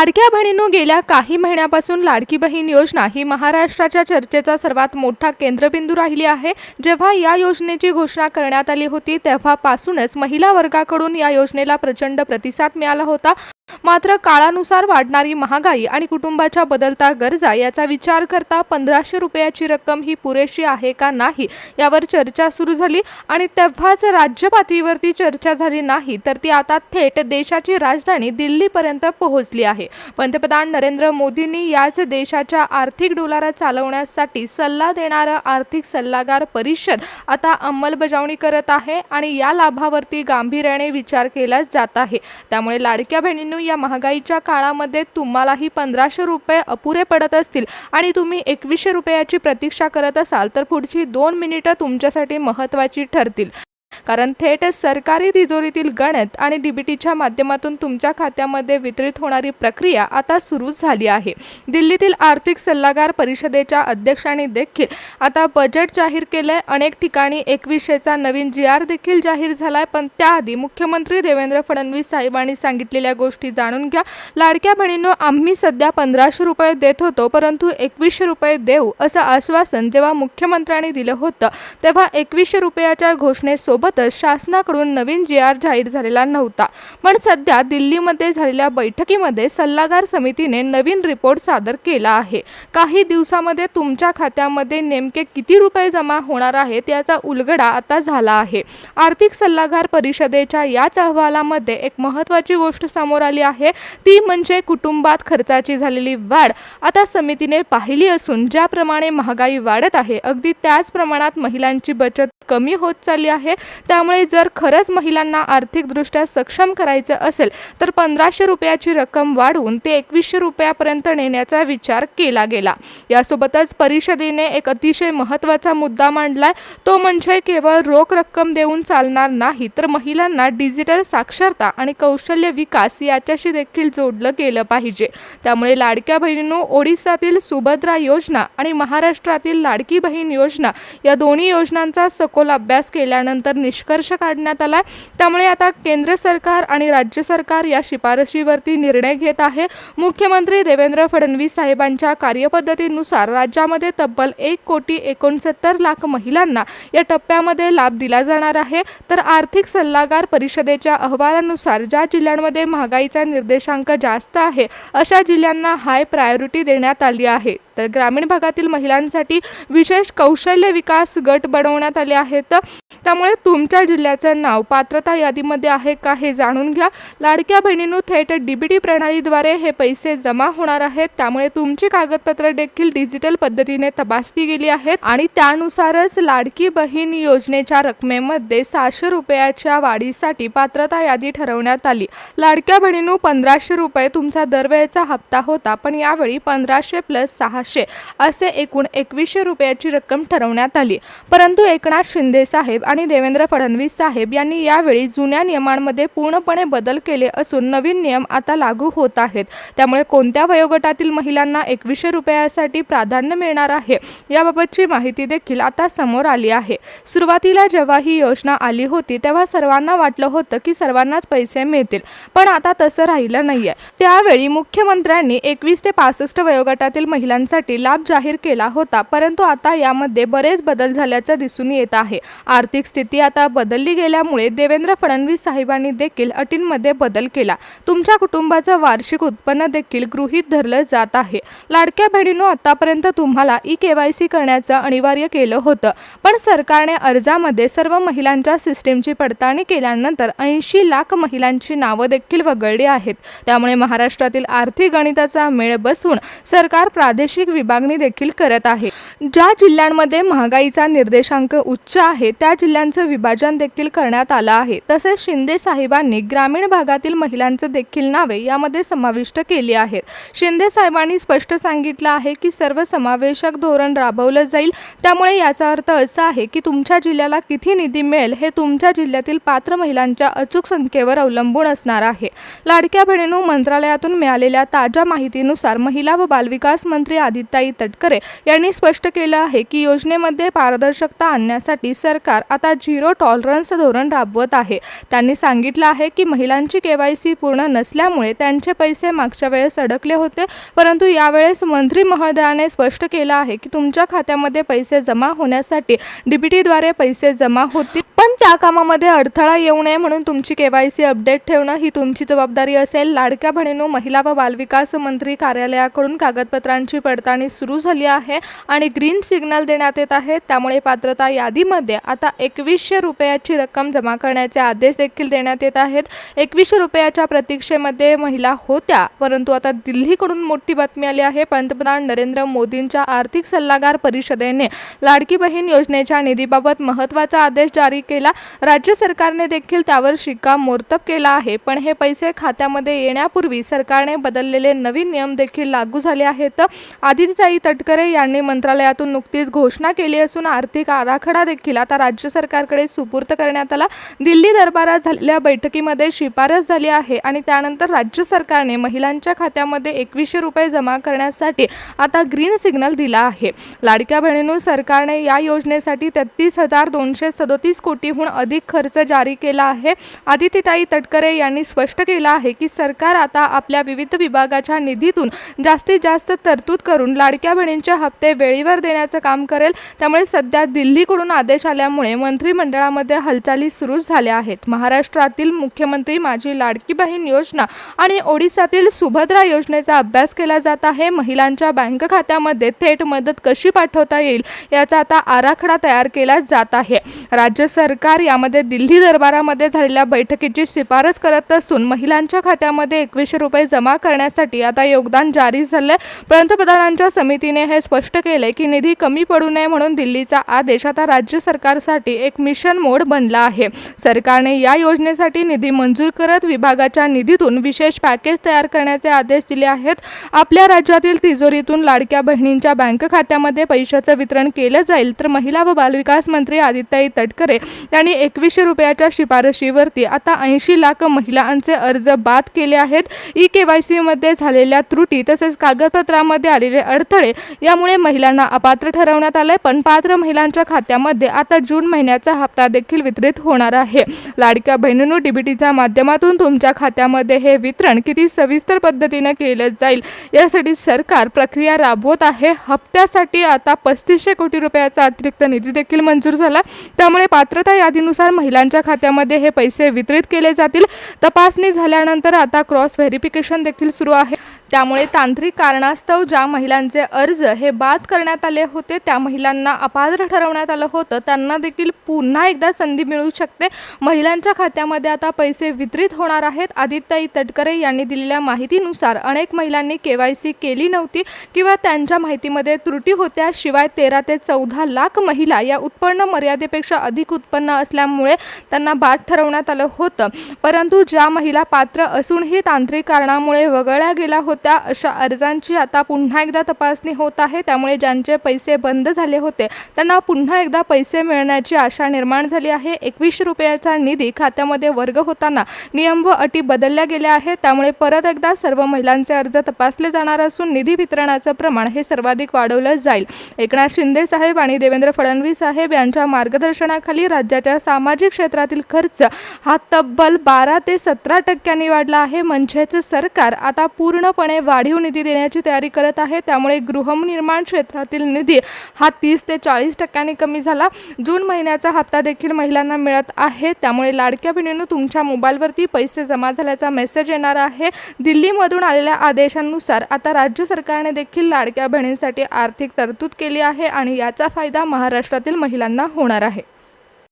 लाडक्या बहिणींनो, गेल्या काही महिन्यापासून लाडकी बहीण योजना ही महाराष्ट्राच्या चर्चेचा सर्वात मोठा केंद्रबिंदू राहिली आहे। जेव्हा या योजनेची घोषणा करण्यात आली होती तेव्हापासूनच महिला वर्गाकडून या योजनेला प्रचंड प्रतिसाद मिळाला होता। मात्र काळानुसार वाढणारी महागाई आणि कुटुंबाच्या बदलत्या गरजा याचा विचार करता 1500 रुपयाची रक्कम ही पुरेशी आहे का नाही यावर चर्चा सुरू झाली आणि तेव्हाच राज्य पातळीवरती चर्चा झाली नाही तर ती आता थेट देशाची राजधानी दिल्लीपर्यंत पोहोचली आहे। पंतप्रधान नरेंद्र मोदींनी याच देशाच्या आर्थिक डोलारा चालवण्यासाठी सल्ला देणारा आर्थिक सल्लागार परिषद आता अंमलबजावणी करत आहे आणि या लाभावरती गांभीर्याने विचार केला जात आहे। त्यामुळे लाडक्या बहिणींनो, या महागाईच्या काळामध्ये तुम्हालाही 1500 रुपये अपुरे पडत असतील आणि तुम्ही 2100 रुपयाची प्रतीक्षा करत असाल तर पुढची 2 मिनिटं तुमच्यासाठी महत्त्वाची ठरतील, कारण थेट सरकारी तिजोरीतील गणित आणि डीबीटीच्या माध्यमातून तुमच्या खात्यामध्ये वितरित होणारी प्रक्रिया आता सुरू झाली आहे। दिल्लीतील आर्थिक सल्लागार परिषदेच्या अध्यक्षांनी देखील आता बजेट जाहीर केले। अनेक ठिकाणी 2100चा नवीन GR देखील जाहीर झालाय, पण त्याआधी मुख्यमंत्री देवेंद्र फडणवीस साहेबांनी सांगितलेल्या गोष्टी जाणून घ्या। लाडक्या बहिणींनो, आम्ही सध्या 1500 रुपये देत होतो, परंतु 2100 रुपये देऊ असं आश्वासन जेव्हा मुख्यमंत्र्यांनी दिलं होतं तेव्हा 2100 रुपयाच्या घोषणेसोबत शासनाकडून नवीन GR जाहीर झालेला नव्हता। पण सध्या दिल्लीमध्ये झालेल्या बैठकीमध्ये सल्लागार समितीने नवीन रिपोर्ट सादर केला आहे। काही दिवसामध्ये तुमच्या खात्यामध्ये नेमके किती रुपये जमा होणार आहेत याचा उलगडा आता झाला आहे। आर्थिक सल्लागार परिषदेच्या याच अहवालामध्ये एक महत्त्वाची गोष्ट समोर आली आहे, ती म्हणजे कुटुंबात खर्चाची झालेली वाढ। आता समितीने पाहिली असून ज्याप्रमाणे महागाई वाढत आहे अगदी त्याच प्रमाणात महिलांची बचत कमी होत चालली आहे। त्यामुळे जर खरंच महिलांना आर्थिकदृष्ट्या सक्षम करायचं असेल तर 1500 रुपयाची रक्कम वाढवून ते 2100 रुपयापर्यंत नेण्याचा विचार केला गेला। यासोबतच परिषदेने एक अतिशय महत्त्वाचा मुद्दा मांडलाय, तो म्हणजे केवळ रोख रक्कम देऊन चालणार नाही तर महिलांना डिजिटल साक्षरता आणि कौशल्य विकास याच्याशी देखील जोडलं गेलं पाहिजे। त्यामुळे लाडक्या बहिणींनो, ओडिसातील सुभद्रा योजना आणि महाराष्ट्रातील लाडकी बहीण योजना या दोन्ही योजनांचा सखोल अभ्यास केल्यानंतर निष्कर्ष काढण्यात आला। त्यामुळे आता केंद्र सरकार आणि राज्य सरकार या शिफारशीवरती निर्णय घेत आहे। मुख्यमंत्री देवेंद्र फडणवीस साहेबांच्या कार्यपद्धतीनुसार राज्यामध्ये तब्बल 1,69,00,000 महिलांना या टप्प्यामध्ये लाभ दिला जाणार आहे। तर आर्थिक सल्लागार परिषदेच्या अहवालानुसार ज्या जिल्ह्यांमध्ये महागाईचा निर्देशांक जास्त आहे अशा जिल्ह्यांना हाय प्रायोरिटी देण्यात आली आहे। तर ग्रामीण भागातील महिलांसाठी विशेष कौशल्य विकास गट बनवण्यात आले आहेत। त्यामुळे तुमच्या जिल्ह्याचं नाव पात्रता यादीमध्ये आहे का हे जाणून घ्या। लाडक्या बहिणींनो, थेट डीबीटी प्रणालीद्वारे हे पैसे जमा होणार आहेत। त्यामुळे तुमची कागदपत्रे देखील डिजिटल पद्धतीने तपासली गेली आहेत आणि त्यानुसारच लाडकी बहीण योजनेच्या रकमेमध्ये 600 रुपयाच्या वाढीसाठी पात्रता यादी ठरवण्यात आली। लाडक्या बहिणींनो, 1500 रुपये तुमचा दरवेळेचा हप्ता होता, पण यावेळी 1500 + 600 असे एकूण 2100 रुपयाची रक्कम ठरवण्यात आली। परंतु एकनाथ शिंदे साहेब आणि देवेंद्र फडणवीस साहेब यांनी यावेळी जुन्या नियमांमध्ये पूर्णपणे बदल केले असून नवीन नियम आता लागू होत आहेत। त्यामुळे कोणत्या वयोगटातील महिलांना 2100 रुपयासाठी प्राधान्य मिळणार आहे याबाबतची माहिती देखील आता समोर आली आहे। सुरुवातीला जेव्हा ही योजना आली होती तेव्हा सर्वांना वाटलं होतं की सर्वांनाच पैसे मिळतील, पण आता तसं राहिलं नाहीये। त्यावेळी मुख्यमंत्र्यांनी 21 ते 65 वयोगटातील महिलांसाठी लाभ जाहीर केला होता, परंतु आता यामध्ये बरेच बदल झाल्याचं दिसून येत आहे। आर्थिक स्थिती आता बदलली गेल्यामुळे देवेंद्र फडणवीस साहेबांनी देखील अटींमध्ये बदल केला। तुमच्या कुटुंबाचं वार्षिक उत्पन्न देखील गृहीत धरलं जात आहे। लाडक्या बहिणींनो, आतापर्यंत तुम्हाला KYC करण्याचं अनिवार्य केलं होतं, पण सरकारने अर्जामध्ये सर्व महिलांच्या सिस्टीमची पडताळणी केल्यानंतर 80 लाख महिलांची नावं देखील वगळली आहेत। त्यामुळे महाराष्ट्रातील आर्थिक गणिताचा मेळ बसवून सरकार प्रादेशिक विभागणी देखील करत आहे। ज्या जिल्ह्यांमध्ये महागाईचा निर्देशांक उच्च आहे त्या जिल्ह्यांचं विभाजन देखील करण्यात आलं आहे। तसेच शिंदे साहेबांनी ग्रामीण भागातील महिलांचे देखील नावे यामध्ये समाविष्ट केली आहेत। शिंदे साहेबांनी स्पष्ट सांगितलं आहे की सर्वसमावेशक धोरण राबवलं जाईल। त्यामुळे याचा अर्थ असा आहे की तुमच्या जिल्ह्याला किती निधी मिळेल हे तुमच्या जिल्ह्यातील पात्र महिलांच्या अचूक संख्येवर अवलंबून असणार आहे। लाडक्या बहिणींनो, मंत्रालयातून मिळालेल्या ताज्या माहितीनुसार महिला व बालविकास मंत्री आदित्यताई तटकरे यांनी स्पष्ट केलं आहे की योजनेमध्ये पारदर्शकता आणण्यासाठी सरकार आता झिरो टॉलरन्स धोरण राबवत आहे. त्यांनी सांगितलं आहे की महिलांची केवायसी पूर्ण नसल्यामुळे त्यांचे पैसे मागच्या वेळेस अडकले होते, परंतु यावेळेस मंत्री महोदयाने स्पष्ट केलं आहे की तुमच्या खात्यामध्ये पैसे जमा होण्यासाठी डीबीटीद्वारे पैसे जमा होतील, पण त्या कामामध्ये अडथळा येऊ नये म्हणून तुमची केवायसी अपडेट ठेवणं ही तुमची जबाबदारी असेल. लाडक्या बहिणींनो, महिला व बालविकास मंत्री कार्यालयाकडून कागदपत्रांची पडताळणी सुरू झाली आहे आणि ग्रीन सिग्नल देण्यात येत आहे. त्यामुळे पात्रता यादीमध्ये आता 2100 रुपयाची रक्कम जमा करण्याचे आदेश देखील देण्यात येत आहेत. 2100 रुपयाच्या प्रतीक्षेमध्ये महिला होत्या, परंतु आता दिल्लीकडून मोठी बातमी आली आहे. पंतप्रधान नरेंद्र मोदींच्या आर्थिक सल्लागार परिषदेने लाडकी बहीण योजनेच्या निधीबाबत महत्त्वाचा आदेश जारी केला. राज्य सरकारने देखील त्यावर शिक्कामोर्तब केला आहे, पण हे पैसे खात्यामध्ये येण्यापूर्वी सरकारने बदललेले नवीन नियम देखील लागू झाले आहेत. आदित्यताई तटकरे यांनी मंत्रालयातून नुकतीच घोषणा केली असून आर्थिक आराखडा देखील आता राज्य सरकारकडे सुपूर्द करण्यात आला. दिल्ली दरबारात झालेल्या बैठकीमध्ये शिफारस झाली आहे आणि त्यानंतर राज्य सरकारने महिलांच्या खात्यामध्ये 2100 रुपये जमा करण्यासाठी आता ग्रीन सिग्नल दिला आहे. लाडक्या बहिणींनो, सरकारने या योजनेसाठी 33,237 कोटीहून अधिक खर्च जारी केला आहे. आदित्यताई तटकरे यांनी स्पष्ट केलं आहे की सरकार आता आपल्या विविध विभागाच्या निधीतून जास्तीत जास्त तरतूद करून लाडक्या बहिणींचे हप्ते वेळेवर देण्याचं काम करेल. त्यामुळे सध्या दिल्लीकडून आदेश आल्यामुळे मंत्रिमंडळामध्ये हालचाली सुरू झाल्या आहेत. महाराष्ट्रातील मुख्यमंत्री माझी लाडकी बहीण योजना आणि ओडिशातील सुभद्रा योजनेचा अभ्यास केला जात आहे. महिलांच्या बँक खात्यामध्ये थेट मदत कशी पाठवता येईल याचा आता आराखडा तयार केला जात आहे. राज्य सरकार यामध्ये दिल्ली दरबारामध्ये झालेल्या बैठकीची शिफारस करत असून महिलांच्या खात्यामध्ये 2100 रुपये जमा करण्यासाठी आता योगदान जारी झाले. पंतप्रधानांच्या समितीने हे स्पष्ट केले की निधी कमी पडू नये म्हणून दिल्लीचा आदेश आता राज्य सरकारसाठी एक मिशन मोड बनला आहे. सरकारने या योजनेसाठी निधी मंजूर करत विभागाच्या निधीतून विशेष पॅकेज तयार करण्याचे आदेश दिले आहेत. आपल्या राज्यातील तिजोरीतून लाडक्या बहिणींच्या बँक खात्यामध्ये पैशाचं वितरण केलं जाईल. तर महिला व बालविकास मंत्री आदित्यताई तटकरे यांनी 2100 रुपयाच्या शिफारशीवरती आता 80 लाख महिलांचे अर्ज बाद केले आहेत. ई-केवायसी मध्ये झालेल्या त्रुटी तसेच कागदपत्रांमध्ये आलेले अडथळे यामुळे महिलांना अपात्र ठरवण्यात आले, पण पात्र महिलांच्या खात्यामध्ये आता जून महिन्याचा हप्ता देखील वितरित होणार आहे. लाडक्या बहिणींनो, डीबीटीच्या माध्यमातून तुमच्या खात्यामध्ये हे वितरण किती सविस्तर पद्धतीने केले जाईल यासाठी सरकार प्रक्रिया राबवत आहे. हप्त्यासाठी आता 3500 कोटी रुपयाचा अतिरिक्त निधी देखील मंजूर झाला. त्यामुळे पात्रता यादीनुसार महिलांच्या खात्यामध्ये हे पैसे वितरित केले जातील. तपासणी झाल्यानंतर आता क्रॉस व्हेरिफिकेशन देखील सुरू आहे. त्यामुळे तांत्रिक कारणास्तव ज्या महिलांचे अर्ज हे बाद करण्यात आले होते, त्या महिलांना अपात्र ठरवण्यात आलं होतं, त्यांना देखील पुन्हा एकदा संधी मिळू शकते. महिलांच्या खात्यामध्ये आता पैसे वितरित होणार आहेत. आदित्यताई तटकरे यांनी दिलेल्या माहितीनुसार अनेक महिलांनी केवायसी केली नव्हती किंवा त्यांच्या माहितीमध्ये त्रुटी होत्या. शिवाय 13 ते 14 लाख महिला या उत्पन्न मर्यादेपेक्षा अधिक उत्पन्न असल्यामुळे त्यांना बाद ठरवण्यात आलं होतं. परंतु ज्या महिला पात्र असूनही तांत्रिक कारणामुळे वगळल्या गेल्या होत्या, अशा अर्जांची आता पुन्हा एकदा तपासणी होत आहे. त्यामुळे ज्यांचे पैसे बंद झाले होते त्यांना पुन्हा एकदा पैसे मिळण्याची आशा निर्माण झाली आहे. 2100 रुपयाचा निधी खात्यामध्ये वर्ग होताना नियम व अटी बदलल्या गेल्या आहेत. त्यामुळे परत एकदा सर्व महिलांचे अर्ज तपासले जाणार असून निधी वितरणाचं प्रमाण हे सर्वाधिक वाढवलं जाईल. एकनाथ शिंदे साहेब आणि देवेंद्र फडणवीस साहेब यांच्या मार्गदर्शनाखाली राज्याच्या सामाजिक क्षेत्रातील खर्च हा तब्बल 12 ते 17% वाढला आहे. म्हणजेच सरकार आता पूर्णपणे वाढीव निधी देण्याची तयारी करत आहे. त्यामुळे गृहनिर्माण क्षेत्रातील निधी हा 30 ते 40% कमी झाला. जून महिन्याचा हप्ता देखील महिलांना मिळत आहे. त्यामुळे लाडक्या बहिणींनो, तुमच्या मोबाईलवरती पैसे जमा झाल्याचा मेसेज येणार आहे. दिल्लीमधून आलेल्या आदेशानुसार आता राज्य सरकारने देखील लाडक्या बहिणींसाठी आर्थिक तरतूद केली आहे आणि याचा फायदा महाराष्ट्रातील महिलांना होणार आहे.